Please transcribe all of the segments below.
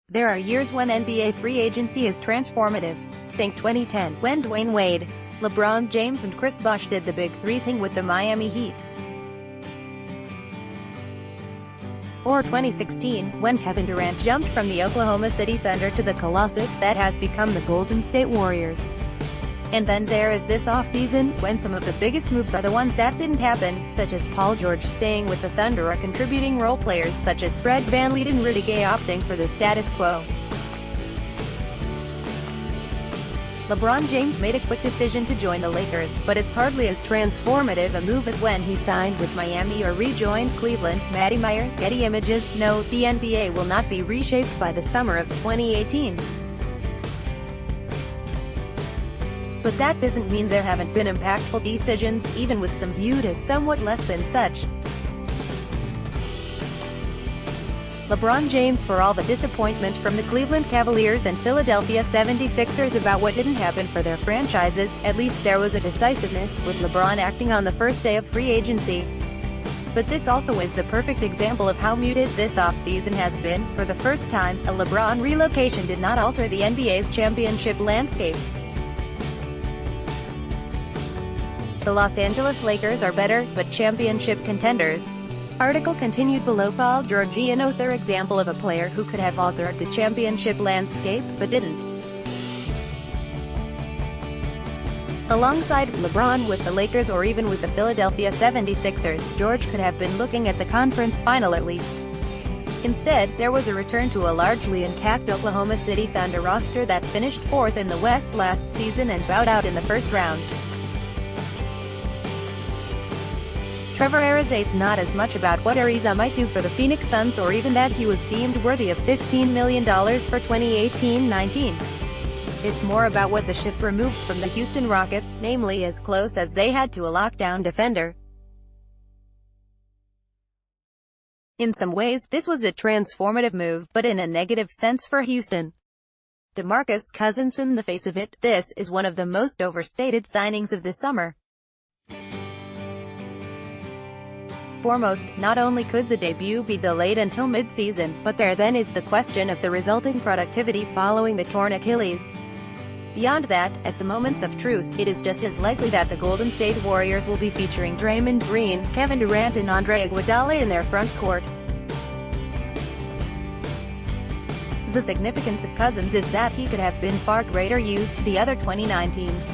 There are years when NBA free agency is transformative. Think 2010, when Dwayne Wade, LeBron James and Chris Bosh did the Big Three thing with the Miami Heat. Or 2016, when Kevin Durant jumped from the Oklahoma City Thunder to the Colossus that has become the Golden State Warriors. And then there is this offseason, when some of the biggest moves are the ones that didn't happen, such as Paul George staying with the Thunder or contributing role players such as Fred VanVleet and Rudy Gay opting for the status quo. LeBron James made a quick decision to join the Lakers, but it's hardly as transformative a move as when he signed with Miami or rejoined Cleveland. Matty Meyer, Getty Images. No, the NBA will not be reshaped by the summer of 2018. But that doesn't mean there haven't been impactful decisions, even with some viewed as somewhat less than such. LeBron James, for all the disappointment from the Cleveland Cavaliers and Philadelphia 76ers about what didn't happen for their franchises, at least there was a decisiveness, with LeBron acting on the first day of free agency. But this also is the perfect example of how muted this offseason has been. For the first time, a LeBron relocation did not alter the NBA's championship landscape. The Los Angeles Lakers are better, but championship contenders. Article continued below. Paul George, another example of a player who could have altered the championship landscape, but didn't. Alongside LeBron with the Lakers or even with the Philadelphia 76ers, George could have been looking at the conference final at least. Instead, there was a return to a largely intact Oklahoma City Thunder roster that finished fourth in the West last season and bowed out in the first round. Trevor Ariza's not as much about what Ariza might do for the Phoenix Suns or even that he was deemed worthy of $15 million for 2018-19. It's more about what the shift removes from the Houston Rockets, namely as close as they had to a lockdown defender. In some ways, this was a transformative move, but in a negative sense for Houston. DeMarcus Cousins. In the face of it, this is one of the most overstated signings of the summer. Foremost, not only could the debut be delayed until mid-season, but there then is the question of the resulting productivity following the torn Achilles. Beyond that, at the moments of truth, it is just as likely that the Golden State Warriors will be featuring Draymond Green, Kevin Durant and Andre Iguodala in their front court. The significance of Cousins is that he could have been far greater use to the other 29 teams.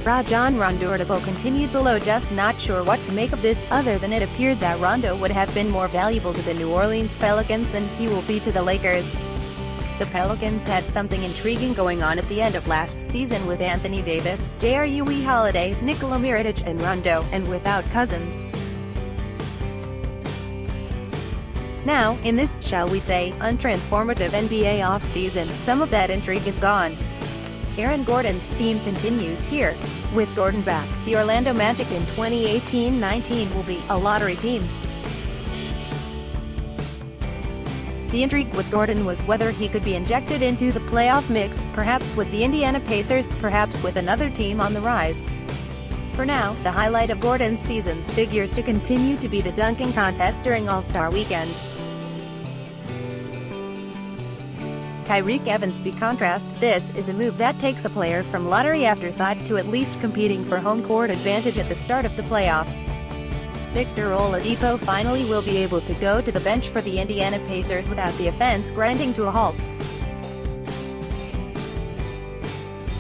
Rajon Rondo. Article continued below. Just not sure what to make of this, other than it appeared that Rondo would have been more valuable to the New Orleans Pelicans than he will be to the Lakers. The Pelicans had something intriguing going on at the end of last season with Anthony Davis, Jrue Holiday, Nikola Mirotic and Rondo, and without Cousins. Now, in this, shall we say, untransformative NBA offseason, some of that intrigue is gone. Aaron Gordon theme continues here. With Gordon back, the Orlando Magic in 2018-19 will be a lottery team. The intrigue with Gordon was whether he could be injected into the playoff mix, perhaps with the Indiana Pacers, perhaps with another team on the rise. For now, the highlight of Gordon's seasons figures to continue to be the dunking contest during All-Star Weekend. Tyreke Evans. By contrast, this is a move that takes a player from lottery afterthought to at least competing for home court advantage at the start of the playoffs. Victor Oladipo finally will be able to go to the bench for the Indiana Pacers without the offense grinding to a halt.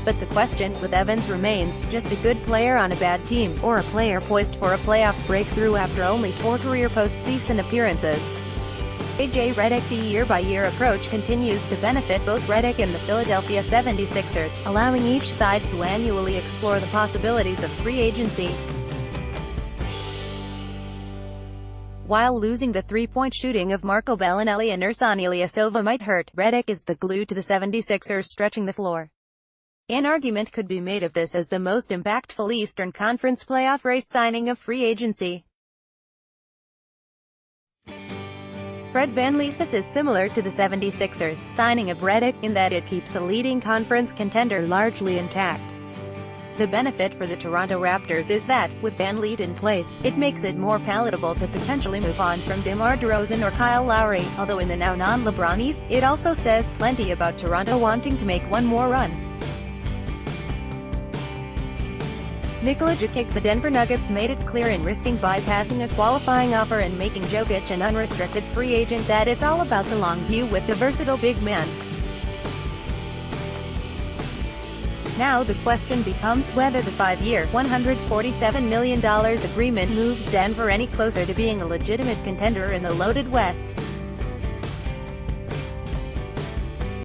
But the question with Evans remains, just a good player on a bad team, or a player poised for a playoff breakthrough after only 4 career postseason appearances? A.J. Redick. The year-by-year approach continues to benefit both Redick and the Philadelphia 76ers, allowing each side to annually explore the possibilities of free agency. While losing the three-point shooting of Marco Bellinelli and Ersan Ilyasova might hurt, Redick is the glue to the 76ers stretching the floor. An argument could be made of this as the most impactful Eastern Conference playoff race signing of free agency. Fred VanVleet. This is similar to the 76ers signing of Redick, in that it keeps a leading conference contender largely intact. The benefit for the Toronto Raptors is that, with VanVleet in place, it makes it more palatable to potentially move on from DeMar DeRozan or Kyle Lowry, although in the now non-LeBron East, it also says plenty about Toronto wanting to make one more run. Nikola Jokic. The Denver Nuggets made it clear in risking bypassing a qualifying offer and making Jokic an unrestricted free agent that it's all about the long view with the versatile big man. Now the question becomes whether the 5-year, $147 million agreement moves Denver any closer to being a legitimate contender in the loaded West.